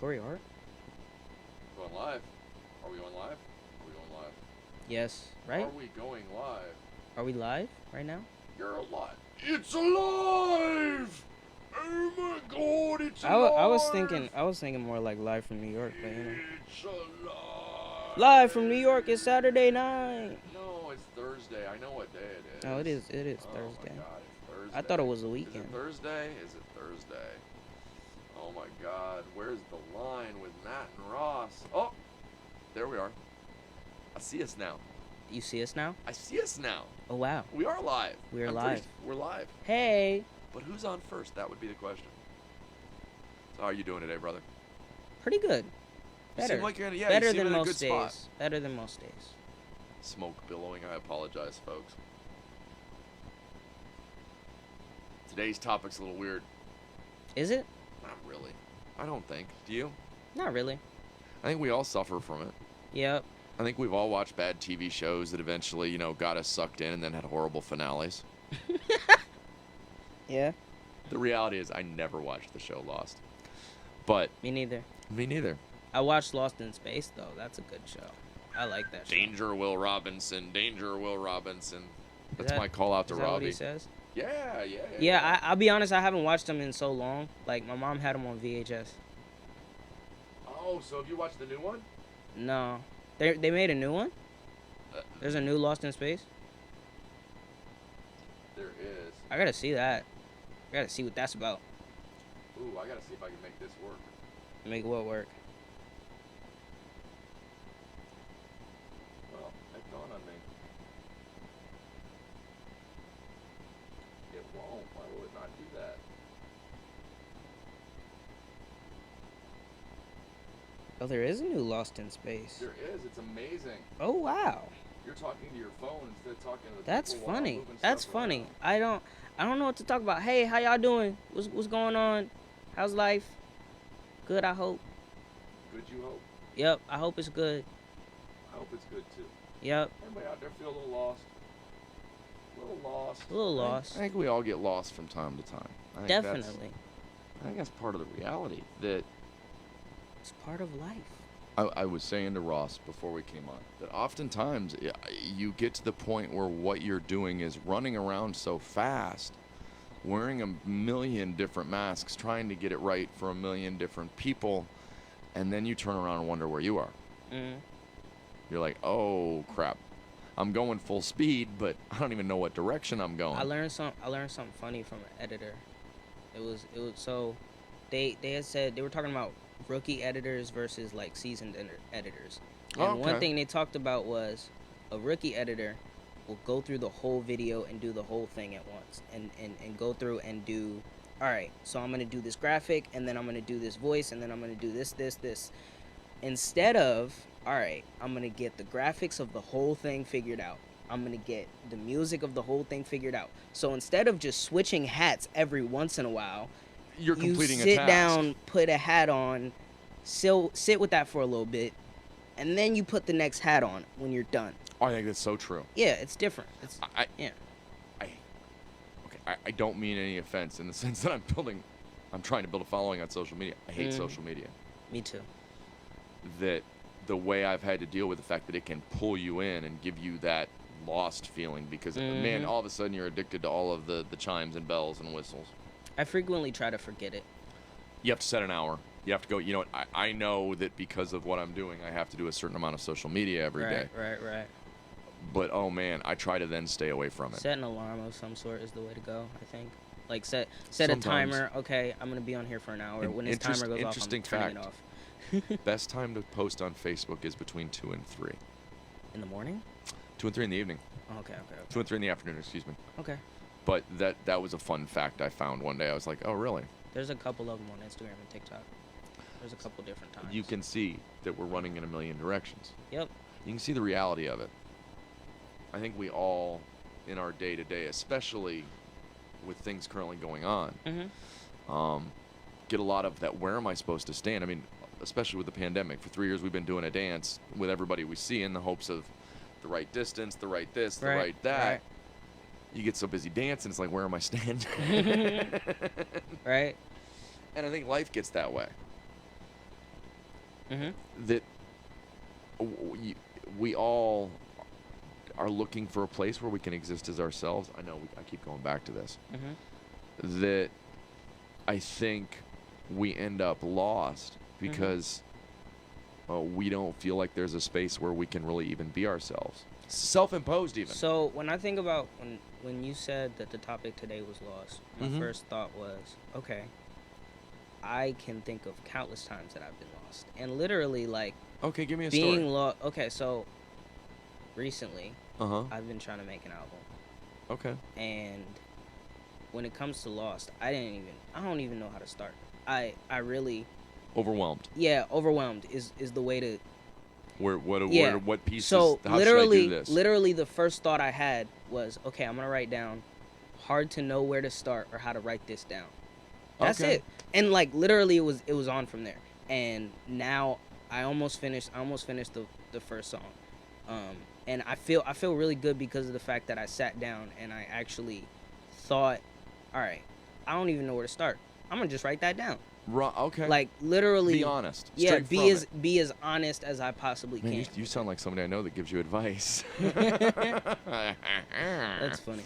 Corey Hart? Going live. Are we going live? Are we going live? Yes, right? Are we going live? Are we live right now? You're alive. It's alive! Oh my god, it's alive! I was thinking more like live from New York, but It's alive! Live from New York, it's Saturday night. No, it's Thursday. I know what day it is. Oh, it is Oh Thursday. my god, it's Thursday. I thought it was the weekend. Is it Thursday? Is it Thursday? Oh my god, where's the line with Matt and Ross? Oh, there we are. I see us now. You see us now? I see us now. Oh, wow. We are live. We're live. We're live. Hey. But who's on first? That would be the question. So how are you doing today, brother? Pretty good. You Better. seem like you're in, Better you seem than in a most good days. spot. Better than most days. Smoke billowing. I apologize, folks. Today's topic's a little weird. Is it? Not really. I don't think. Do you? Not really. I think we all suffer from it. Yep. I think we've all watched bad TV shows that eventually, got us sucked in and then had horrible finales. Yeah. The reality is I never watched the show Lost. But Me neither. me neither. I watched Lost in Space, though. That's a good show. I like that show. Danger Will Robinson. Danger Will Robinson. That's that- my call out to Is that what Robbie. he says? Yeah. Yeah, I'll be honest, I haven't watched them in so long. Like, my mom had them on VHS. Oh, so have you watched the new one? No. They made a new one? There's a new Lost in Space? There is. I gotta see that. I gotta see what that's about. Ooh, I gotta see if I can make this work. Make what work? Well, it dawned on me. It won't. Why will it not do that? Oh, there is a new Lost in Space. There is. It's amazing. Oh, wow. You're talking to your phone instead of talking to the That's people while funny. moving That's stuff funny. around. I don't know what to talk about. Hey, how y'all doing? What's going on? How's life? Good, I hope. Good, you hope. Yep, I hope it's good. I hope it's good too. Yep, Anybody out there feel a little lost? A little lost. a little lost. I think we all get lost from time to time. Definitely. I think that's part of the reality that It's part of life. I was saying to Ross before we came on that oftentimes you get to the point where what you're doing is running around so fast, wearing a million different masks, trying to get it right for a million different people, and then you turn around and wonder where you are. Mm. You're like, oh crap, I'm going full speed, but I don't even know what direction I'm going. I learned something funny from an editor. It was so they had said they were talking about rookie editors versus like seasoned editors. And Oh, one okay. thing they talked about was a rookie editor will go through the whole video and do the whole thing at once and go through and do, all right, so I'm going to do this graphic and then I'm going to do this voice and then I'm going to do this. Instead of, all right, I'm going to get the graphics of the whole thing figured out. I'm going to get the music of the whole thing figured out. So instead of just switching hats every once in a while, You're completing you a sit task. down, put a hat on, sit with that for a little bit, and then you put the next hat on when you're done. Oh, I think that's so true. Yeah, it's different. It's I yeah. I don't mean any offense in the sense that I'm trying to build a following on social media. I hate social media. Me too. That the way I've had to deal with the fact that it can pull you in and give you that lost feeling because man, all of a sudden you're addicted to all of the chimes and bells and whistles. I frequently try to forget it. You have to set an hour. You have to go, you know what, I know that because of what I'm doing, I have to do a certain amount of social media every day. Right. But oh man, I try to then stay away from it. Set an alarm of some sort is the way to go, I think. Like set a Sometimes. timer. Okay, I'm gonna be on here for an hour. An When this timer goes off, I'm interesting turning it fact. off. Best time to post on Facebook is between 2 and 3. In the morning? 2 and 3 in the evening. Oh, okay. 2 and 3 in the afternoon, excuse me. Okay. But that was a fun fact I found one day. I was like, oh, really? There's a couple of them on Instagram and TikTok. There's a couple different times. You can see that we're running in a million directions. Yep. You can see the reality of it. I think we all, in our day-to-day, especially with things currently going on, get a lot of that, where am I supposed to stand? I mean, especially with the pandemic. For 3 years, we've been doing a dance with everybody we see in the hopes of the right distance, the right this, the right that. Right. You get so busy dancing, it's like, where am I standing? Right. And I think life gets that way. Mhm. that we all are looking for a place where we can exist as ourselves. I know I keep going back to this. Mhm. That I think we end up lost Mhm. because we don't feel like there's a space where we can really even be ourselves. Self-imposed even. So when I think about when you said that the topic today was lost, my Mhm. first thought was, okay, I can think of countless times that I've been lost, and literally like Okay, give me a being story. lost. Okay, so recently Uh-huh. I've been trying to make an album, Okay. and when it comes to lost, I don't even know how to start. I really, Overwhelmed. yeah, overwhelmed is the way to. Yeah. What pieces, So how should I do literally, this? literally, the first thought I had was, okay, I'm gonna write down. Hard to know where to start or how to write this down. That's Okay. it. And like literally, it was on from there. And now I almost finished. The first song. And I feel really good because of the fact that I sat down and I actually thought, all right, I don't even know where to start. I'm gonna just write that down. Okay. Like literally, be honest. yeah, Straight be from it. be as honest as I possibly Man, can. you sound like somebody I know that gives you advice. That's funny.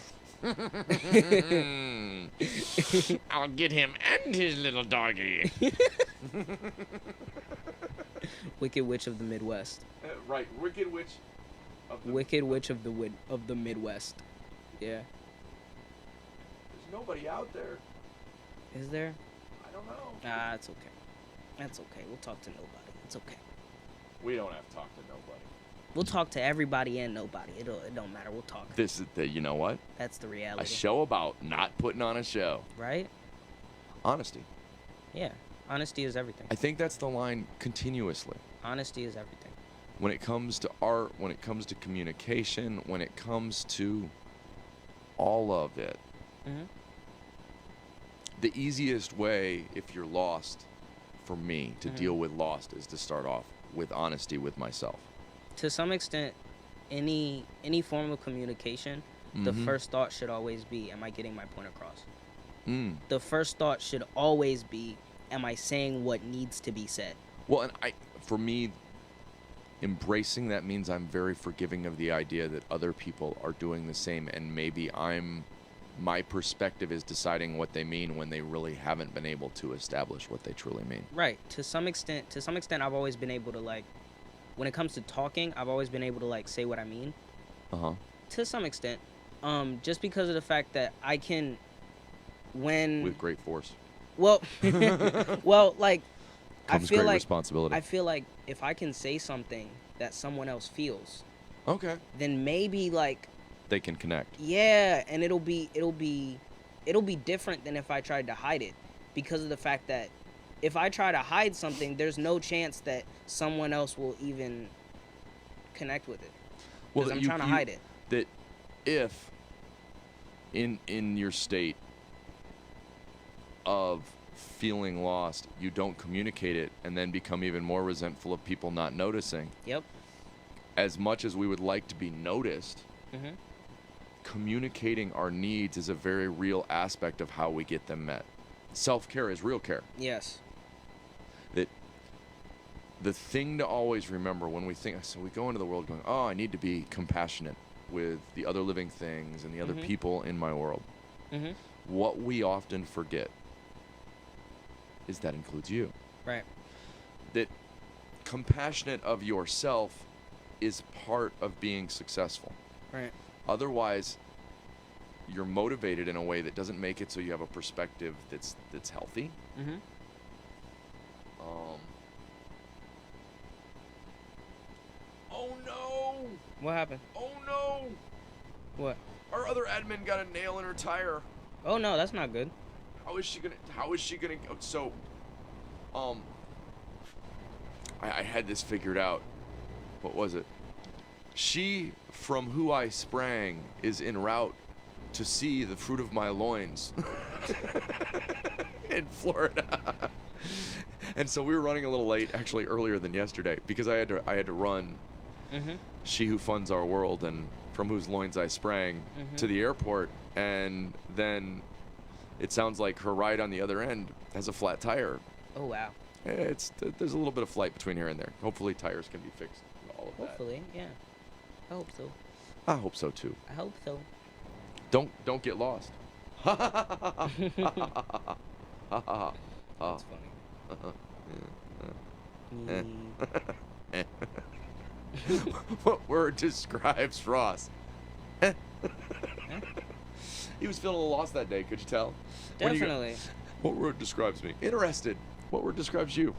I'll get him and his little doggy. Wicked Witch of the Midwest. Right, Wicked Witch. Wicked Witch of the Midwest. Yeah. There's nobody out there. Is there? I don't know. Ah, it's okay. That's okay. We'll talk to nobody. It's okay. We don't have to talk to nobody. We'll talk to everybody and nobody. It don't matter. We'll talk. This is you know what? That's the reality. A show about not putting on a show. Right? Honesty. Yeah. Honesty is everything. I think that's the line continuously. Honesty is everything. When it comes to art, when it comes to communication, when it comes to all of it. Mhm. The easiest way, if you're lost, for me to Mhm. deal with lost is to start off with honesty with myself. To some extent, any form of communication, the Mhm. first thought should always be, am I getting my point across? Mm. The first thought should always be, am I saying what needs to be said? Well, and for me, embracing that means I'm very forgiving of the idea that other people are doing the same, and maybe my perspective is deciding what they mean when they really haven't been able to establish what they truly mean. Right. To some extent, I've always been able to like, when it comes to talking, I've always been able to like say what I mean. Uh-huh. To some extent, just because of the fact that I can, when With great force well, well, like comes great responsibility. I feel like if I can say something that someone else feels, Okay. then maybe like, They can connect. yeah, and it'll be different than if I tried to hide it, because of the fact that if I try to hide something, there's no chance that someone else will even connect with it. Well, Because I'm trying to hide it. That if in your state of feeling lost, you don't communicate it and then become even more resentful of people not noticing. Yep. As much as we would like to be noticed, Mhm. communicating our needs is a very real aspect of how we get them met. Self-care is real care. Yes. That the thing to always remember when we think, so we go into the world going, oh, I need to be compassionate with the other living things and the other Mhm. people in my world. Mhm. What we often forget is that includes you. Right. That compassionate of yourself is part of being successful. Right. Otherwise, you're motivated in a way that doesn't make it so you have a perspective that's healthy. Mhm. Oh no! What happened? Oh no! What? Our other admin got a nail in her tire. Oh no, that's not good. How is she gonna? So, I had this figured out. What was it? She, from who I sprang, is en route to see the fruit of my loins in Florida. And so we were running a little late, actually earlier than yesterday, because I had to run. Mhm. She who funds our world and from whose loins I sprang to the airport, and then it sounds like her ride on the other end has a flat tire. Oh wow. there's a little bit of flight between here and there. Hopefully tires can be fixed. All of that. Hopefully, yeah. I hope so. I hope so too. I hope so. Don't get lost. That's funny. What word describes Ross? He was feeling a little lost that day, could you tell? Definitely. What word describes me? Interested. What word describes you?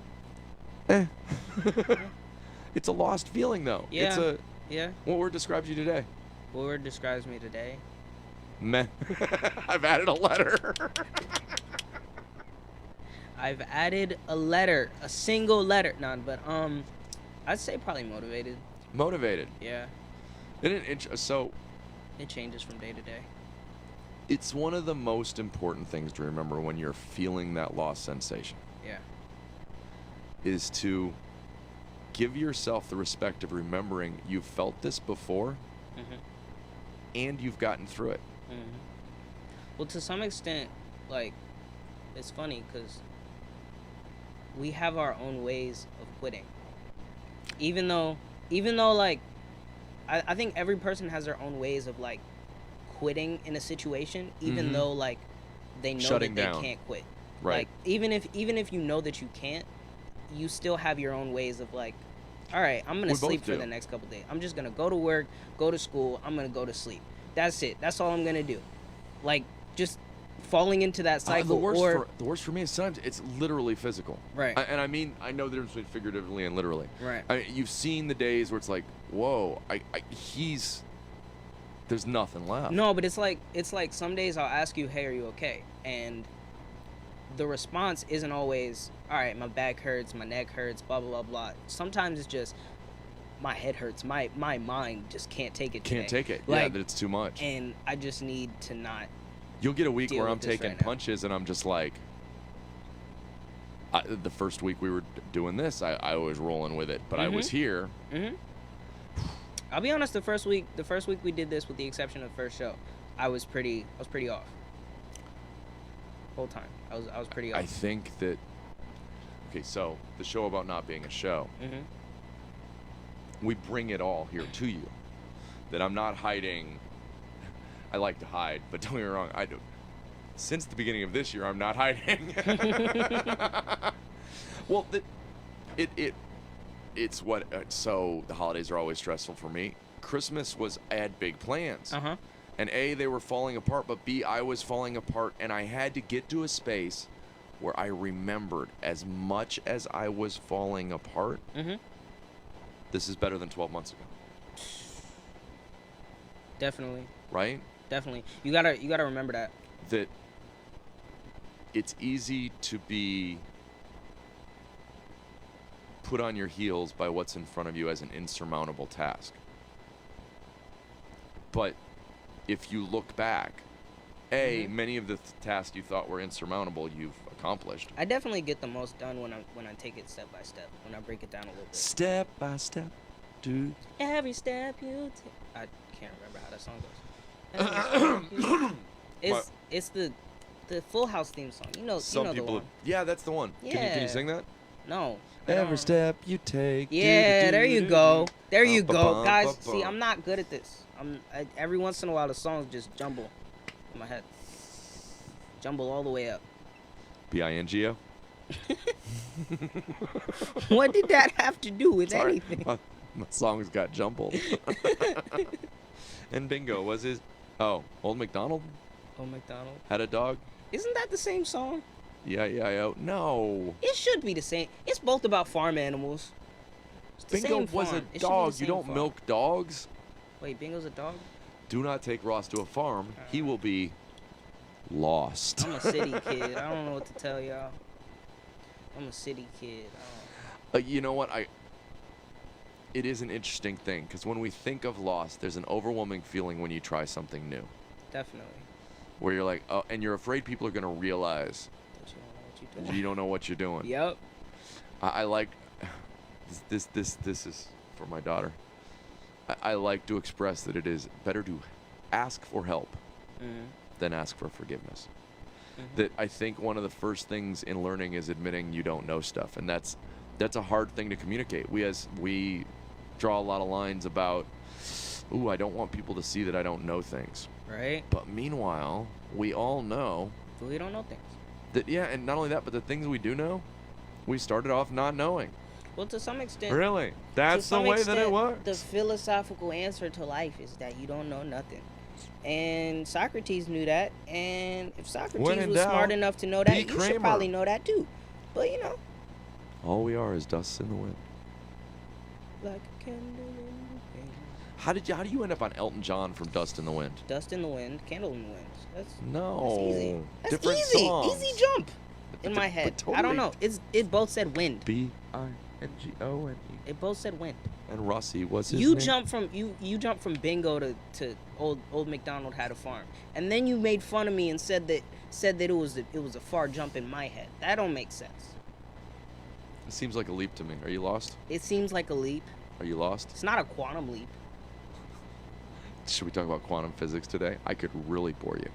It's a lost feeling, though. Yeah. What word describes you today? What word describes me today? Meh. I've added a letter. I've added a letter, a single letter. None, but I'd say probably motivated. Motivated. Yeah. So It changes from day to day. it's one of the most important things to remember when you're feeling that lost sensation. Yeah. Is to give yourself the respect of remembering you've felt this before and you've gotten through it. Well, to some extent, like, it's funny because we have our own ways of quitting. Even though, like, I think every person has their own ways of, like, quitting in a situation, even though, like, they know Shutting that they down. can't quit. Right. Like, even if you know that you can't, you still have your own ways of, like, all right, I'm going We to both sleep for do. the next couple days. I'm just going to go to work, go to school. I'm going to go to sleep. That's it. That's all I'm going to do. Like, just falling into that cycle. The worst for me is sometimes it's literally physical. Right. And I mean, I know the difference between figuratively and literally. Right. You've seen the days where it's like, whoa, there's nothing left. No, but it's like some days I'll ask you, hey, are you okay? And the response isn't always, all right, my back hurts, my neck hurts, blah, blah, blah, blah. Sometimes it's just, my head hurts. My mind just can't take it today. Can't take it. Like, yeah, that it's too much. And I just need to not. You'll get a week deal where I'm with this taking right now. punches and I'm just like, the first week we were doing this, I was rolling with it, but I was here. I'll be honest, the first week we did this, with the exception of the first show, I was pretty off. Whole time. I was pretty off. I think that, okay, so the show about not being a show, we bring it all here to you. That I'm not hiding. I like to hide, but don't get me wrong, I do. Since the beginning of this year, I'm not hiding. Well, it's what. So the holidays are always stressful for me. Christmas I had big plans. And A, they were falling apart, but B, I was falling apart, and I had to get to a space where I remembered, as much as I was falling apart, this is better than 12 months ago. Definitely. Right? Definitely. You gotta remember that. That it's easy to be put on your heels by what's in front of you as an insurmountable task. But if you look back, many of the tasks you thought were insurmountable, you've accomplished. I definitely get the most done when I take it step by step, when I break it down a little bit. Step by step, dude. Every step you take. I can't remember how that song goes. It's the Full House theme song. You know the one. Yeah, that's the one. Yeah. Can you sing that? No. Every step you take. Yeah, there you go. There you go, Ba-bum, guys. ba-bum. See, I'm not good at this. Every once in a while the songs just jumble in my head. Jumble all the way up. B-I-N-G-O? What did that have to do with Sorry, anything? my songs got jumbled. And bingo was his. Oh, Old MacDonald Oh, McDonald. had a dog. Isn't that the same song? Yeah. No. It should be the same. It's both about farm animals. It's the Bingo same was farm. a It should be the dog. You same don't farm. milk dogs. Wait, Bingo's a dog? Do not take Ross to a farm. He will be lost. I'm a city kid. I don't know what to tell y'all. I'm a city kid. You know what? It is an interesting thing, because when we think of lost, there's an overwhelming feeling when you try something new, Definitely. where you're like, oh, and you're afraid people are going to realize But you don't know what you're doing. you don't know what you're doing. Yep. I like this is for my daughter. I like to express that it is better to ask for help than ask for forgiveness. that I think one of the first things in learning is admitting you don't know stuff, and that's a hard thing to communicate. We draw a lot of lines about, ooh, I don't want people to see that I don't know things. Right. But meanwhile, we all know But we don't know things. that, yeah, and not only that, but the things we do know, we started off not knowing. Well, to some extent. Really? To That's the some way that it extent, works. The philosophical answer to life is that you don't know nothing. And Socrates knew that. And if Socrates When in was doubt, smart enough to know that, be you Kramer. should probably know that too. But you know, All we are is dust in the wind. like a candle in the wind. How do you end up on Elton John from Dust in the Wind? Dust in the wind, candle in the wind. That's No. easy. That's Different easy. songs. Easy jump in But my but head. totally I don't know. It both said wind. Bingone. It both said wind. And Rossi was his You name. jump from bingo to old MacDonald had a farm, and then you made fun of me and said that it was a far jump in my head. That don't make sense. It seems like a leap to me. Are you lost? It seems like a leap. Are you lost? It's not a quantum leap. Should we talk about quantum physics today? I could really bore you.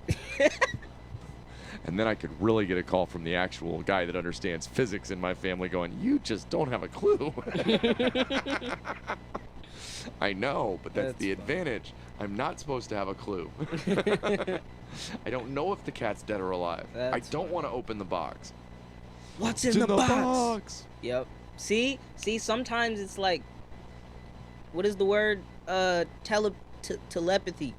And then I could really get a call from the actual guy that understands physics in my family going, you just don't have a clue. I know, but that's the fun. advantage. I'm not supposed to have a clue. I don't know if the cat's dead or alive. I That's don't funny. want to open the box. What's It's in the box? box. Yep. See, sometimes it's like, what is the word? Telepathy.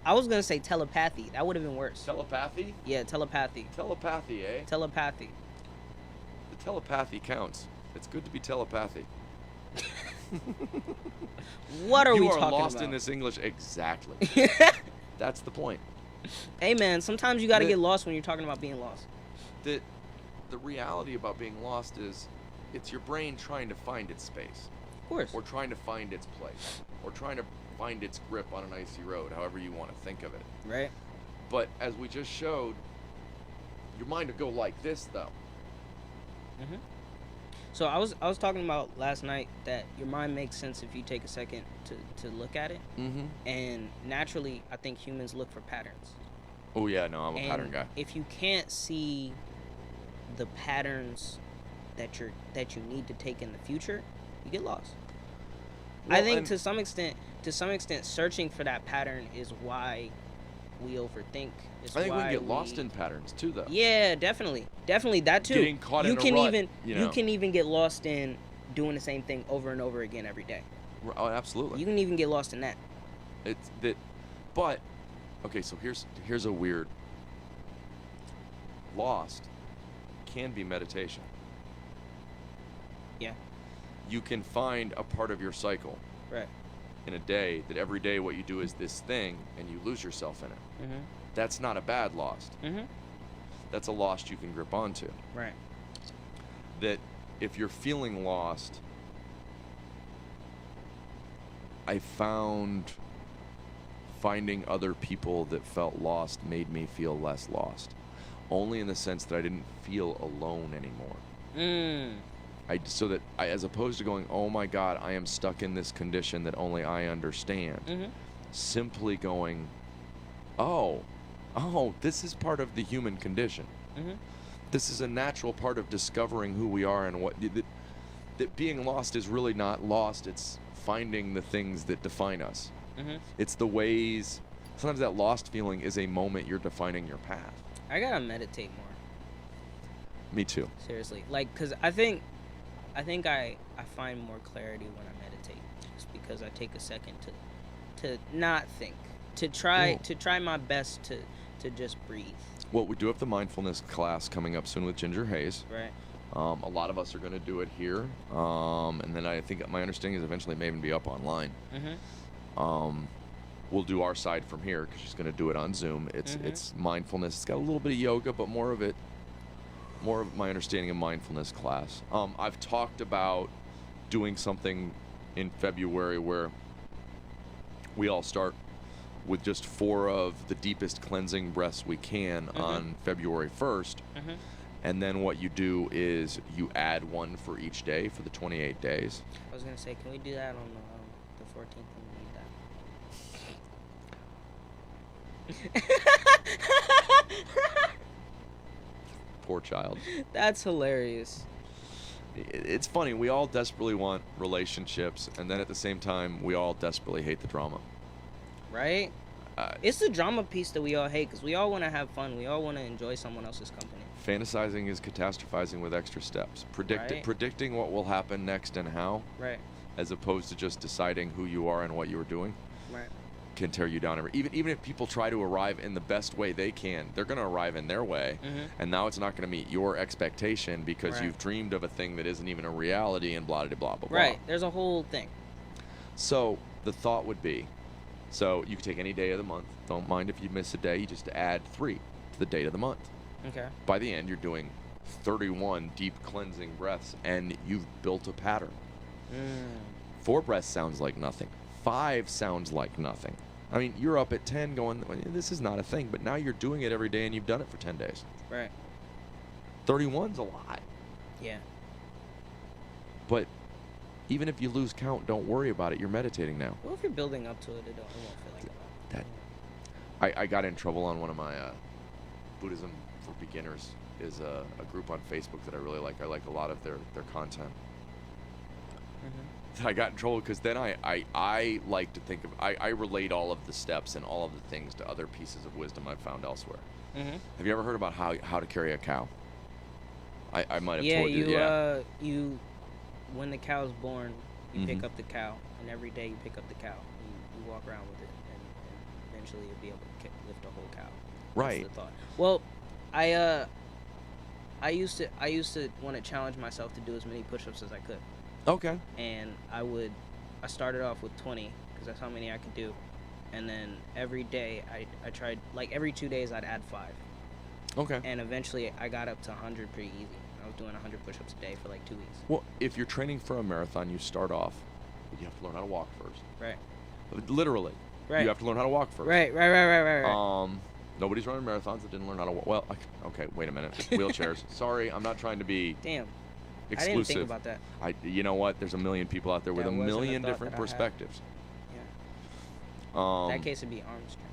I was gonna say telepathy. That would have been worse. Telepathy? Yeah, telepathy. Telepathy, eh? Telepathy. The telepathy counts. It's good to be telepathy. What are we You talking are lost about? in this English exactly. That's the point. Hey man, sometimes you gotta The- get lost when you're talking about being lost. The reality about being lost is it's your brain trying to find its space, Of course. or trying to find its place, or trying to find its grip on an icy road, however you want to think of it. Right. But as we just showed, your mind will go like this though. Mm-hmm. So I was talking about last night that your mind makes sense if you take a second to look at it, Mm-hmm. and naturally I think humans look for patterns. Oh yeah, no, I'm a And pattern guy. if you can't see the patterns that you need to take in the future, you get lost. I Well, think and- to some extent, searching for that pattern is why we overthink. It's I think we why can get lost in patterns too, though. Yeah, definitely that too. Getting caught you in a can rut, even you know. can even get lost in doing the same thing over and over again every day. Oh, absolutely. You can even get lost in that. It's that, but okay. So here's a weird. Lost can be meditation. Yeah. You can find a part of your cycle Right. in a day that every day what you do is this thing and you lose yourself in it. Mhm. That's not a bad lost. Mhm. That's a lost you can grip onto. Right. That if you're feeling lost, I found finding other people that felt lost made me feel less lost. Only in the sense that I didn't feel alone anymore. So that as opposed to going, oh my God, I am stuck in this condition that only I understand. Mhm. Simply going, oh, this is part of the human condition. Mhm. This is a natural part of discovering who we are and what that being lost is really not lost. It's finding the things that define us. Mhm. It's the ways. Sometimes that lost feeling is a moment you're defining your path. I gotta meditate more. Me too. Seriously, like, cause I think I find more clarity when I meditate, just because I take a second to not think, to try my best to just breathe. Well, we do have the mindfulness class coming up soon with Ginger Hayes. Right. A lot of us are going to do it here, and then I think my understanding is eventually it may even be up online. Mhm. We'll do our side from here because she's going to do it on Zoom. It's mindfulness. It's got a little bit of yoga, but more of my understanding of mindfulness class. I've talked about doing something in February where we all start with just 4 of the deepest cleansing breaths we can on February 1st. Mhm. And then what you do is you add one for each day for the 28 days. I was gonna say, can we do that on the 14th? We need that. Poor child. That's hilarious. It's funny. We all desperately want relationships, and then at the same time, we all desperately hate the drama. Right? Uh, It's the drama piece that we all hate because we all want to have fun. We all want to enjoy someone else's company. Fantasizing is catastrophizing with extra steps. Right. Predicting what will happen next and how, Right. as opposed to just deciding who you are and what you are doing, Right. can tear you down. Even if people try to arrive in the best way they can, they're going to arrive in their way, and now it's not going to meet your expectation because Right. you've dreamed of a thing that isn't even a reality, and blah blah blah blah blah. Right. There's a whole thing. So the thought would be, so you could take any day of the month. Don't mind if you miss a day. You just add 3 to the date of the month. Okay. By the end, you're doing 31 deep cleansing breaths, and you've built a pattern. 4 breaths sounds like nothing. 5 sounds like nothing. I mean, you're up at 10 going, this is not a thing, but now you're doing it every day and you've done it for 10 days. Right. 31's a lot. Yeah. But even if you lose count, don't worry about it. You're meditating now. Well, if you're building up to it, it won't feel like that. I got in trouble on one of my Buddhism for Beginners is a group on Facebook that I really like. I like a lot of their content. I got in trouble because then I like to think of, I relate all of the steps and all of the things to other pieces of wisdom I've found elsewhere. Have you ever heard about how to carry a cow? I might have told you. You when the cow's born, you pick up the cow, and every day you pick up the cow. You walk around with it, and eventually you'll be able to lift a whole cow. Right. That's the thought. Well, I used to want to challenge myself to do as many push-ups as I could. Okay. And I started off with 20 because that's how many I could do, and then every day I tried, like every 2 days I'd add 5. Okay. And eventually I got up to 100 pretty easy. I was doing 100 push-ups a day for like 2 weeks. Well, if you're training for a marathon, you start off, you have to learn how to walk first. Right. Literally. Right. You have to learn how to walk first. Right. Nobody's running marathons that didn't learn how to walk. Well, okay, wait a minute. It's wheelchairs. Sorry, I'm not trying to be Damn. exclusive. I didn't think about that. You know what? There's a million people out there with That a wasn't a million thought different that I had. perspectives. Yeah. In that case, it'd be arm strength.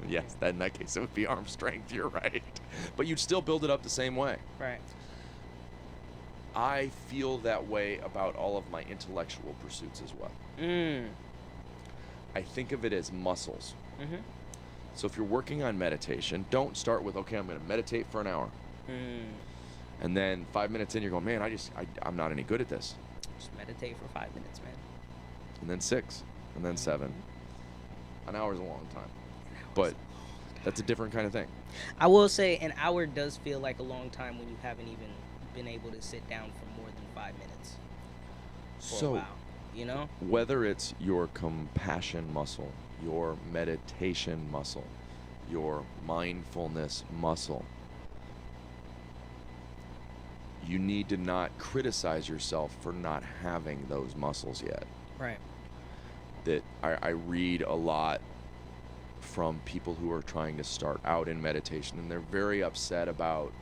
Yes, in that case, it would be arm strength. You're right. But you'd still build it up the same way. Right. I feel that way about all of my intellectual pursuits as well. I think of it as muscles. So if you're working on meditation, don't start with, okay, I'm going to meditate for an hour. And then 5 minutes in, you're going, man, I'm not any good at this. Just meditate for 5 minutes, man. And then 6, and then 7. An hour is a long time. But that's a different kind of thing. I will say an hour does feel like a long time when you haven't even been able to sit down for more than 5 minutes for a while, you know? Whether it's your compassion muscle, your meditation muscle, your mindfulness muscle, you need to not criticize yourself for not having those muscles yet. Right. That I read a lot from people who are trying to start out in meditation, and they're very upset about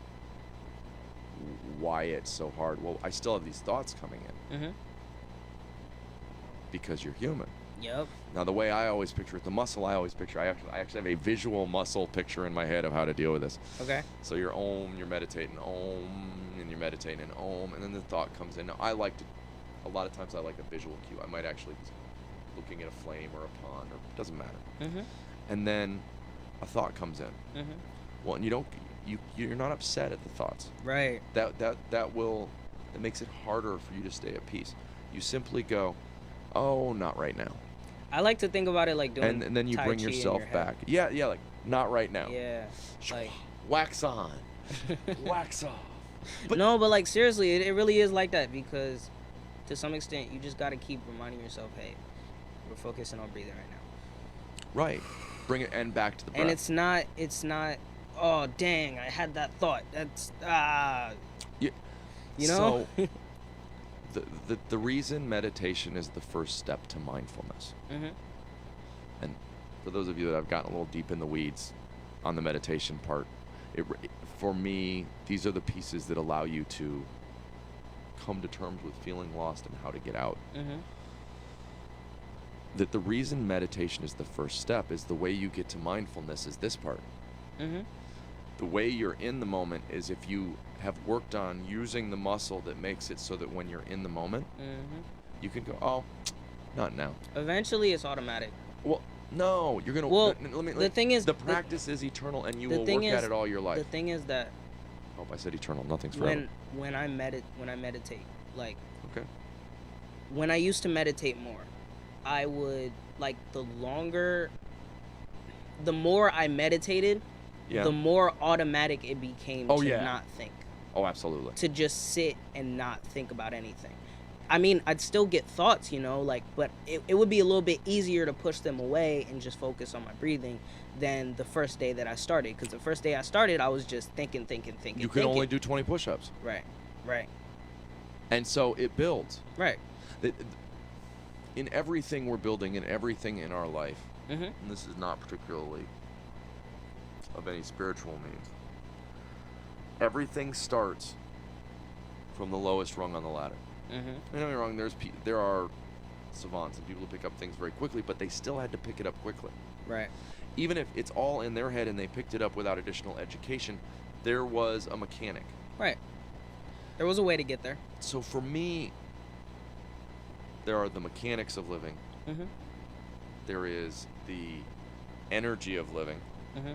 why it's so hard. Well, I still have these thoughts coming in. Because you're human. Yep. Now, the way I always picture it, the muscle I always picture, I actually have a visual muscle picture in my head of how to deal with this. Okay. So you're you're meditating, and you're meditating, and then the thought comes in. Now, a lot of times I like a visual cue. I might actually be looking at a flame or a pond, or it doesn't matter. And then a thought comes in. Well, and you're not upset at the thoughts. Right. It makes it harder for you to stay at peace. You simply go, oh, not right now. I like to think about it like doing And then you Tai bring Chi in yourself your head. back. Yeah, like, not right now. Yeah. Like wax on. Wax off. But no, but like seriously, it really is like that because to some extent you just got to keep reminding yourself, hey, we're focusing on breathing right now. Right. Bring it and back to the breath. And it's not oh dang, I had that thought. That's you know? So the reason meditation is the first step to mindfulness. And for those of you that have gotten a little deep in the weeds on the meditation part, for me, these are the pieces that allow you to come to terms with feeling lost and how to get out. That the reason meditation is the first step is the way you get to mindfulness is this part. The the way you're in the moment is if you have worked on using the muscle that makes it so that when you're in the moment, you can go, oh, not now. Eventually, it's automatic. Well, no, you're gonna. Well, the thing is, the practice is eternal, and you the will thing work at is- it all your life. The thing is that Oh, I said eternal. Nothing's forever. when I meditate, like Okay. when I used to meditate more, I would like the more I meditated, Yeah. the more automatic it became Oh, to yeah. not think, Oh, absolutely. to just sit and not think about anything. I mean, I'd still get thoughts, like, but it would be a little bit easier to push them away and just focus on my breathing than the first day that I started. Because the first day I started, I was just thinking. You could only do 20 push-ups. Right. And so it builds. Right. In everything we're building, in everything in our life, Mm-hmm. and this is not particularly of any spiritual means, everything starts from the lowest rung on the ladder. Mm-hmm. Don't get me wrong, there are savants and people who pick up things very quickly, but they still had to pick it up quickly. Right. Even if it's all in their head and they picked it up without additional education, there was a mechanic. Right. There was a way to get there. So for me, there are the mechanics of living. Mm-hmm. There is the energy of living. Mm-hmm.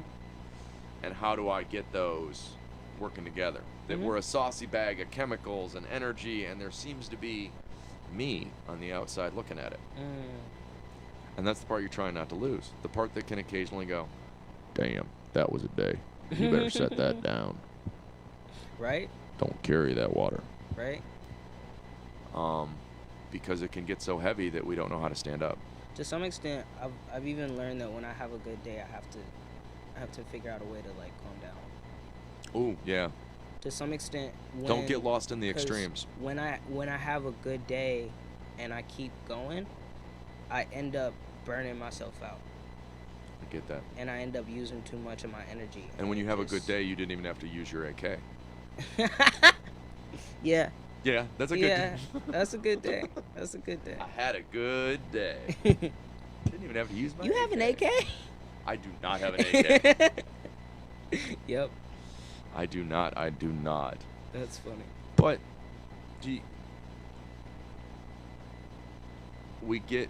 And how do I get those working together? That Mhm. we're a saucy bag of chemicals and energy, and there seems to be me on the outside looking at it. And that's the part you're trying not to lose. The part that can occasionally go, damn, that was a day. You better set that down. Right. Don't carry that water. Right. Because it can get so heavy that we don't know how to stand up. To some extent, I've even learned that when I have a good day, I have to figure out a way to like calm down. Oh, yeah. To some extent, Don't get lost in the 'cause extremes. When I have a good day, and I keep going, I end up burning myself out, I get that. and I end up using too much of my energy. And when you have a good just- day, you didn't even have to use your AK. Yeah. Yeah, that's a good Yeah. day. That's a good day. That's a good day. I had a good day. Didn't even have to use my You have an AK? I do not have an AK. Yep. I do not. That's funny. But, gee, we get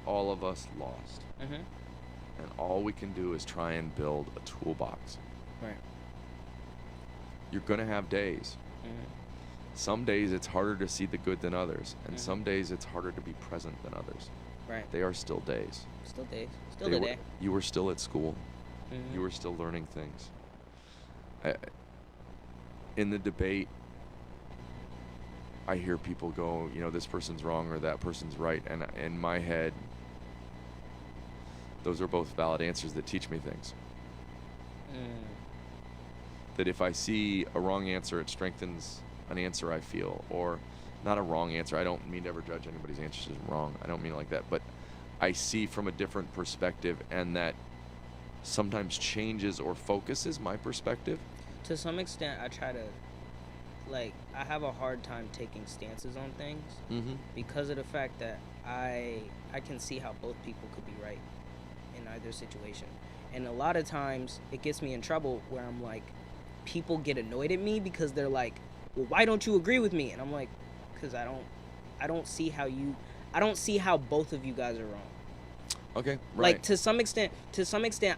all of us lost. Mm-hmm. And all we can do is try and build a toolbox. Right. You're going to have days. Mm-hmm. Some days it's harder to see the good than others. And Mhm. some days it's harder to be present than others. Right. They are still days. Still days. Still They the were- day. You were still at school. Mhm. You were still learning things. In the debate, I hear people go, this person's wrong or that person's right. And in my head, those are both valid answers that teach me things. Mm. That if I see a wrong answer, it strengthens an answer I feel. Or not a wrong answer. I don't mean to ever judge anybody's answers as wrong. I don't mean it like that. But I see from a different perspective, and that sometimes changes or focuses my perspective. To some extent, I try to, I have a hard time taking stances on things Mm-hmm. because of the fact that I can see how both people could be right in either situation. And a lot of times, it gets me in trouble where I'm like, people get annoyed at me because they're like, well, why don't you agree with me? And I'm like, because I don't see how both of you guys are wrong. Okay, right. Like to some extent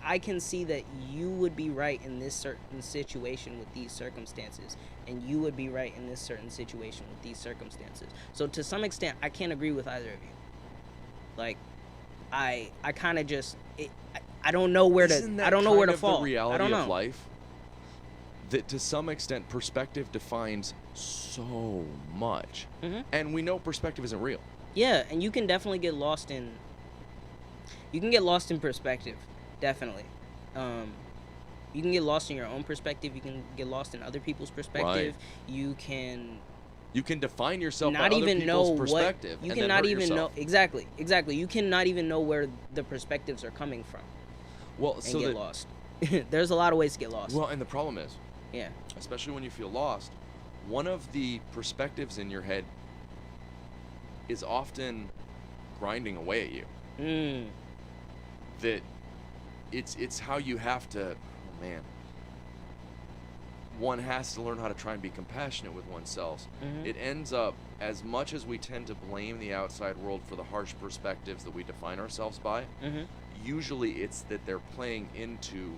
I can see that you would be right in this certain situation with these circumstances, and you would be right in this certain situation with these circumstances. So to some extent I can't agree with either of you. Like I kind of just I don't know where Isn't to that I don't know where kind to of fall. The reality I don't know. of life, that to some extent perspective defines so much. Mhm. And we know perspective isn't real. Yeah, and you can definitely get lost in perspective, definitely. You can get lost in your own perspective. You can get lost in other people's perspective. You can define yourself not by other even know people's perspective. what you and can then not hurt even yourself. know exactly. You cannot even know where the perspectives are coming from Well, and so get that, lost. There's a lot of ways to get lost. well, and the problem is, Yeah. especially when you feel lost, one of the perspectives in your head is often grinding away at you. Mm. That it's how you have to, oh man, one has to learn how to try and be compassionate with oneself. Mhm. It ends up, as much as we tend to blame the outside world for the harsh perspectives that we define ourselves by, Mhm. usually it's that they're playing into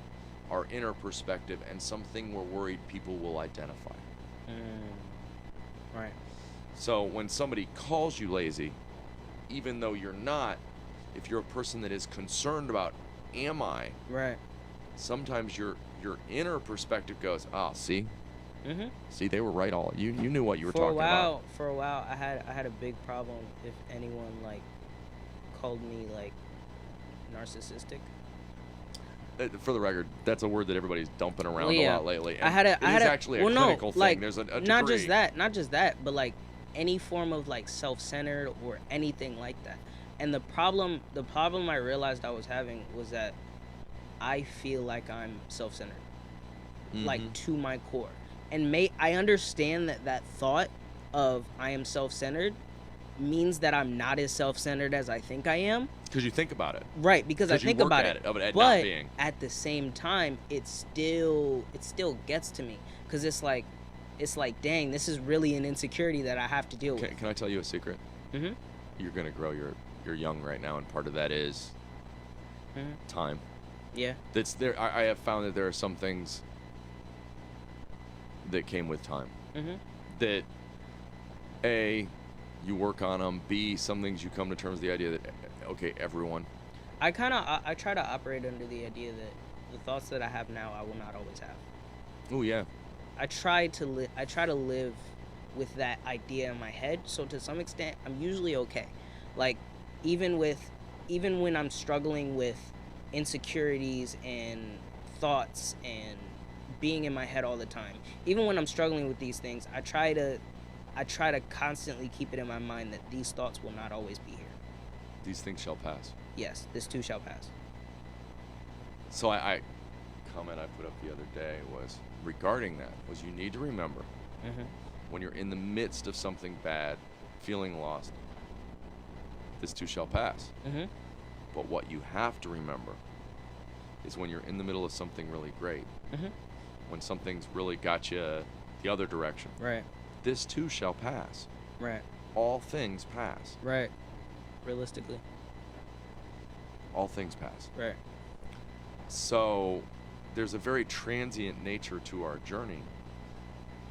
our inner perspective and something we're worried people will identify. Right. So when somebody calls you lazy, even though you're not, if you're a person that is concerned about, am I, Right. sometimes your inner perspective goes, ah, see, Mhm. see, they were right. All you knew what you were For a talking while, about. for a while, I had a big problem if anyone like called me like narcissistic. For the record, that's a word that everybody's dumping around Well, yeah, a lot lately, I and had a, it I is had a, actually a well, no, clinical thing. like, There's a not degree. just that, but like any form of like self-centered or anything like that. And the problem I realized I was having was that I feel like I'm self-centered, like Mhm. to my core. And I understand that thought of I am self-centered means that I'm not as self-centered as I think I am. Because you think about it. Right, because I 'Cause you think work about at it, it, of it not but being. at the same time, it still gets to me because it's like, dang, this is really an insecurity that I have to deal with. Can I tell you a secret? Mhm. You're gonna grow. You're young right now, and part of that is Mhm. time. Yeah. That's there. I have found that there are some things that came with time. Mhm. That A, you work on them. B, some things you come to terms with the idea that okay, everyone. I try to operate under the idea that the thoughts that I have now I will not always have. Oh yeah. I try to live with that idea in my head, so to some extent I'm usually okay. Like even with even when I'm struggling with insecurities and thoughts and being in my head all the time. Even when I'm struggling with these things, I try to constantly keep it in my mind that these thoughts will not always be here. These things shall pass. Yes, this too shall pass. So I comment I put up the other day was regarding that was you need to remember Mhm. when you're in the midst of something bad, feeling lost, this too shall pass. Mhm. But what you have to remember is when you're in the middle of something really great, Mhm. when something's really got you the other direction, Right. this too shall pass. Right. All things pass. Right. Realistically. All things pass. Right. So there's a very transient nature to our journey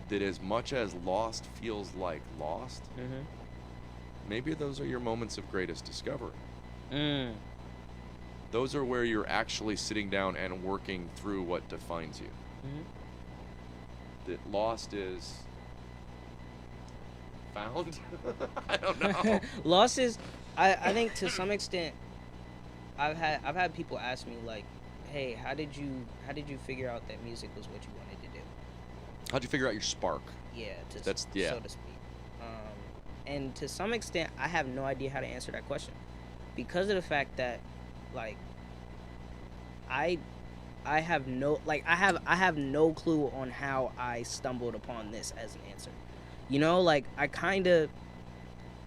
that as much as lost feels like lost, Mhm. maybe those are your moments of greatest discovery. Mm. Those are where you're actually sitting down and working through what defines you. Mhm. That lost is found. I don't know. Losses, I think to some extent I've had people ask me like, "Hey, how did you figure out that music was what you wanted to do?" How'd you figure out your spark? Yeah, Yeah. so to speak. And to some extent, I have no idea how to answer that question because of the fact that, like, I I have no like I have no clue on how I stumbled upon this as an answer. You know, like I kind of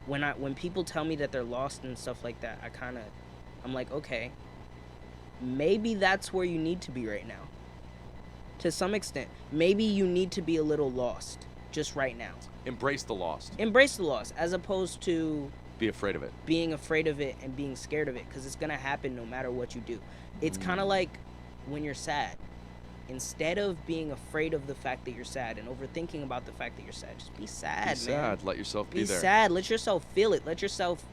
when people tell me that they're lost and stuff like that, I'm like, okay, maybe that's where you need to be right now. To some extent, maybe you need to be a little lost just right now. Embrace the lost. Embrace the loss as opposed to Be afraid of it. being afraid of it and being scared of it because it's going to happen no matter what you do. It's kind of like when you're sad. Instead of being afraid of the fact that you're sad and overthinking about the fact that you're sad, just be sad, Be man. sad. Let yourself be Be there. sad. Let yourself feel it. Let yourself,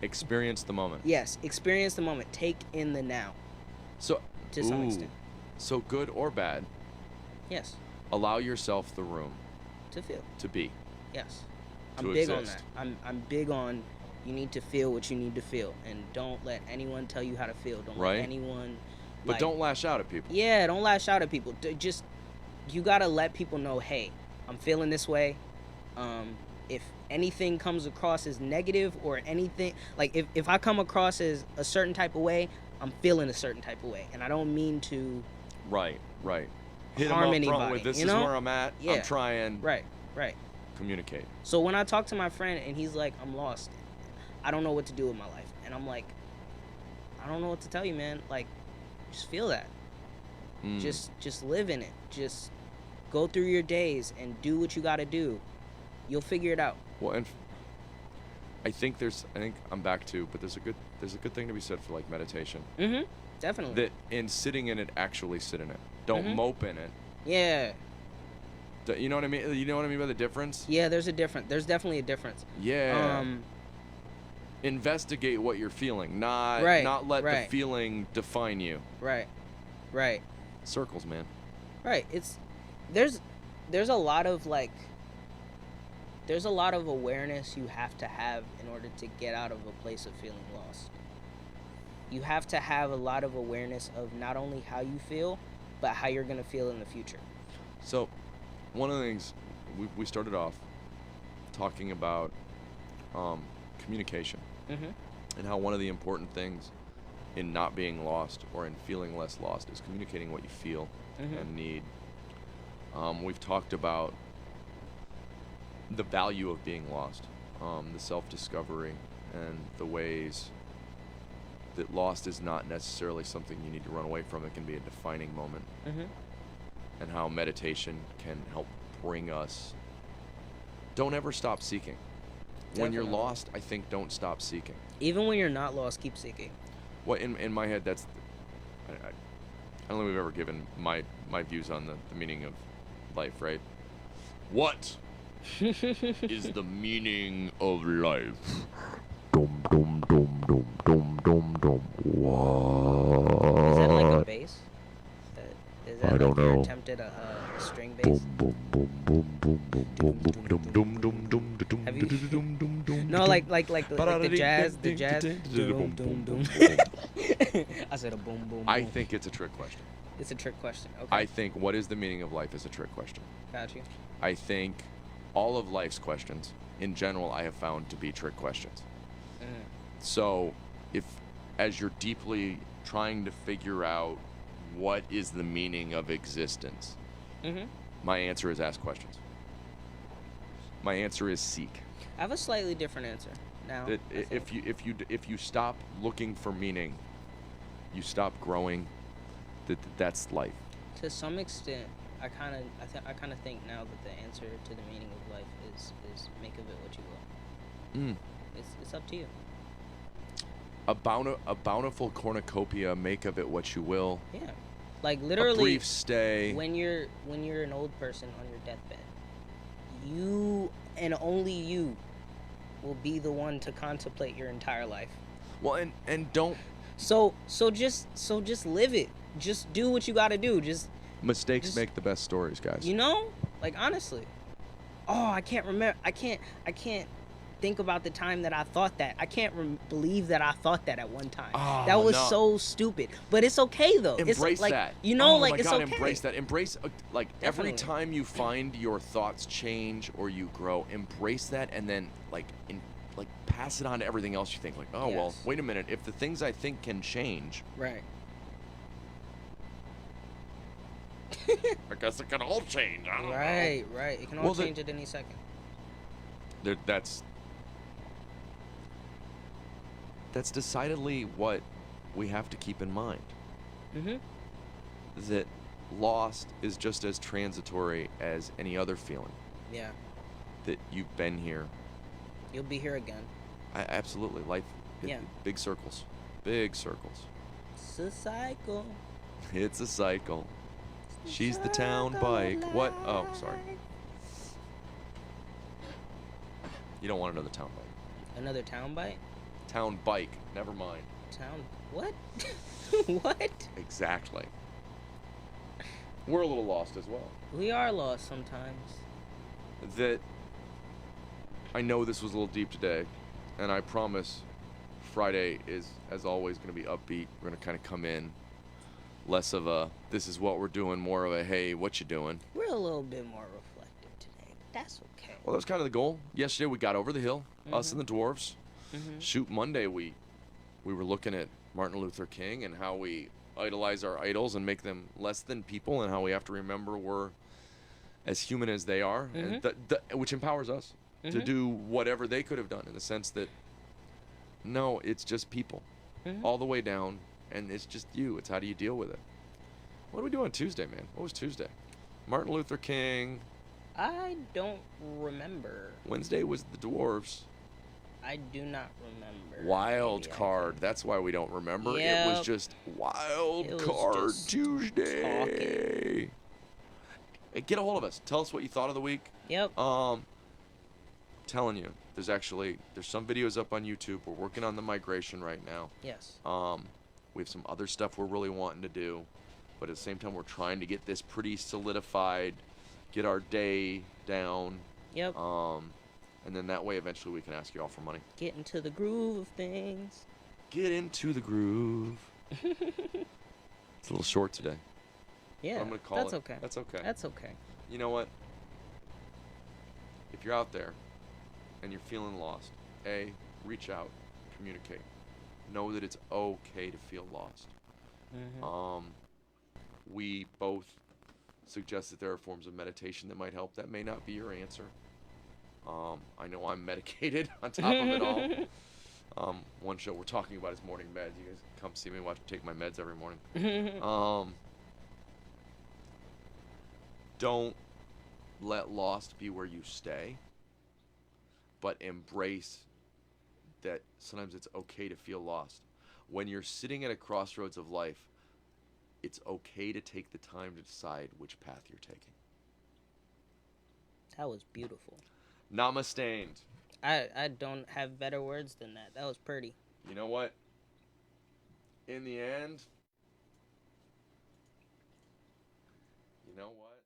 Experience the moment. yes, experience the moment. Take in the now So, to some ooh. extent. So good or bad, Yes, allow yourself the room to feel. to be. Yes. To I'm big on exist. that. I'm big on you need to feel what you need to feel and don't let anyone tell you how to feel. Don't Right. let anyone But like, don't lash out at people. yeah, don't lash out at people. Just you got to let people know, "Hey, I'm feeling this way." If anything comes across as negative or anything like if I come across as a certain type of way, I'm feeling a certain type of way and I don't mean to Right. Hit 'em harm up anybody, front with this you is know? where I'm at. Yeah. I'm trying. right. Communicate. So when I talk to my friend and he's like, "I'm lost. I don't know what to do with my life." And I'm like, "I don't know what to tell you, man. Like just feel that. Mm. Just live in it. Just go through your days and do what you got to do, you'll figure it out. Well, and I think I'm back to, but there's a good thing to be said for like meditation. Definitely. That in sitting in it, actually sit in it. Don't mope in it. Yeah. You know what I mean? You know what I mean by the difference? Yeah, there's definitely a difference. Yeah. Investigate what you're feeling, not let the feeling define you. Right. Circles, man. Right. There's a lot of awareness you have to have in order to get out of a place of feeling lost. You have to have a lot of awareness of not only how you feel, but how you're going to feel in the future. So, one of the things we started off talking about communication, and how one of the important things in not being lost or in feeling less lost is communicating what you feel and need. We've talked about the value of being lost, the self-discovery, and the ways that lost is not necessarily something you need to run away from. It can be a defining moment. And how meditation can help bring us. Don't ever stop seeking. When you're lost, I think don't stop seeking. Even when you're not lost, keep seeking. Well, in my head, I don't think we've ever given my views on the meaning of life, right? What is the meaning of life? Dum dum dum dum dum dum dum. What? Is that like a bass? Is that I don't know. Your attempt at a string bass? Boom boom boom boom boom boom boom dum dum dum dum dum. Have you? No, like the jazz. Dum, dum, dum. I said a boom boom. I think it's a trick question. It's a trick question. Okay. I think what is the meaning of life is a trick question. Got you. I think all of life's questions, in general, I have found to be trick questions. So, if as you're deeply trying to figure out what is the meaning of existence, my answer is ask questions. My answer is seek. I have a slightly different answer now. If you stop looking for meaning, you stop growing. That's life. To some extent, I kind of think now that the answer to the meaning of life is make of it what you will. It's up to you. A bountiful cornucopia, make of it what you will. Yeah, like literally. A brief stay. When you're an old person on your deathbed, you and only you will be the one to contemplate your entire life. Well, and don't. So just live it. Just do what you got to do. Mistakes make the best stories, guys. You know, like honestly. Oh, I can't remember. I can't think about the time that I thought that. I can't believe that I thought that at one time. Oh, that was so stupid. But it's okay though. Embrace like, that. You know, oh like my it's God, okay. Embrace that. Embrace like Definitely. every time you find your thoughts change or you grow, embrace that and then pass it on to everything else you think. Like, oh well, wait a minute. If the things I think can change, right. I guess it can all change. I don't know. Right. It can all change at any second. That's decidedly what we have to keep in mind. That lost is just as transitory as any other feeling. Yeah. That you've been here. You'll be here again. Absolutely. Life. Big circles. Big circles. It's a cycle. It's a cycle. She's the town bike. What? Oh, sorry. You don't want another town bike. Another town bike? Town bike. Never mind. Town... What? What? Exactly. We're a little lost as well. We are lost sometimes. That... I know this was a little deep today, and I promise Friday is, as always, going to be upbeat. We're going to kind of come in less of a, this is what we're doing, more of a, hey, what you doing? We're a little bit more reflective today, but that's okay. Well, that was kind of the goal. Yesterday we got over the hill, us and the dwarves. Shoot, Monday we were looking at Martin Luther King and how we idolize our idols and make them less than people, and how we have to remember we're as human as they are, and which empowers us to do whatever they could have done, in the sense that, no, it's just people all the way down, and it's just you. It's how do you deal with it. What do we do on Tuesday, man? What was Tuesday? Martin Luther King. I don't remember. Wednesday was the dwarves. I do not remember. Wild Maybe I card. can- That's why we don't remember. It was Yep. just Wild It was Card just Tuesday. Hey, get a hold of us. Tell us what you thought of the week. Yep. Telling you, there's some videos up on YouTube. We're working on the migration right now. Yes. We have some other stuff we're really wanting to do, but at the same time, we're trying to get this pretty solidified, get our day down. Yep. And then that way, eventually, we can ask you all for money. Get into the groove of things. Get into the groove. It's a little short today. Yeah. I'm gonna call that's it. okay. That's okay. That's okay. You know what? If you're out there and you're feeling lost, reach out, communicate. Know that it's okay to feel lost. Mm-hmm. We both suggest that there are forms of meditation that might help. That may not be your answer. I know I'm medicated on top of it all. One show we're talking about is morning meds. You guys come see me take my meds every morning. Don't let lost be where you stay, but embrace that sometimes it's okay to feel lost. When you're sitting at a crossroads of life, it's okay to take the time to decide which path you're taking. That was beautiful. Namaste. I don't have better words than that. That was pretty. You know what? In the end, you know what?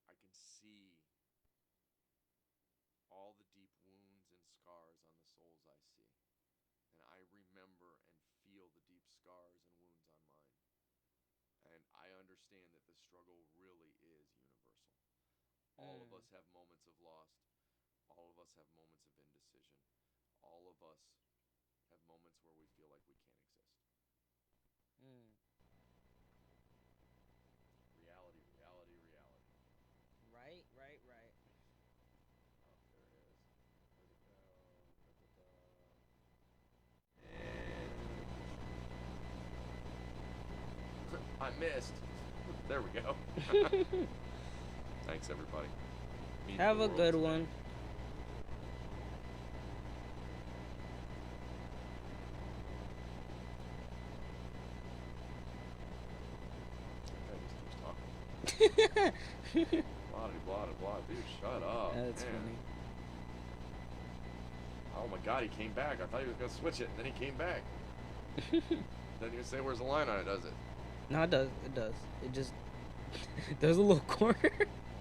I can see all the deep wounds and scars on the souls I see. And I remember and feel the deep scars and wounds on mine. And I understand that the struggle really is universal. All of us have moments of loss. All of us have moments of indecision. All of us have moments where we feel like we can't exist. Reality, reality, reality. Right. Oh, there it is. Where'd it go? I missed. There we go. Thanks, everybody. Have a good one. Blah, blah, blah, dude, shut up. That's man. funny. Oh my god, he came back. I thought he was going to switch it, and then he came back. Doesn't even say where's the line on it, does it? No, it does. It does. It just there's a little corner.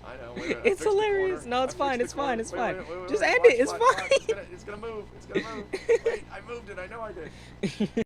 I know. Wait a minute, It's hilarious. No, it's fine. It's fine. It's fine. Just end it. It's fine. It's gonna move. It's gonna move. Wait, I moved it. I know I did.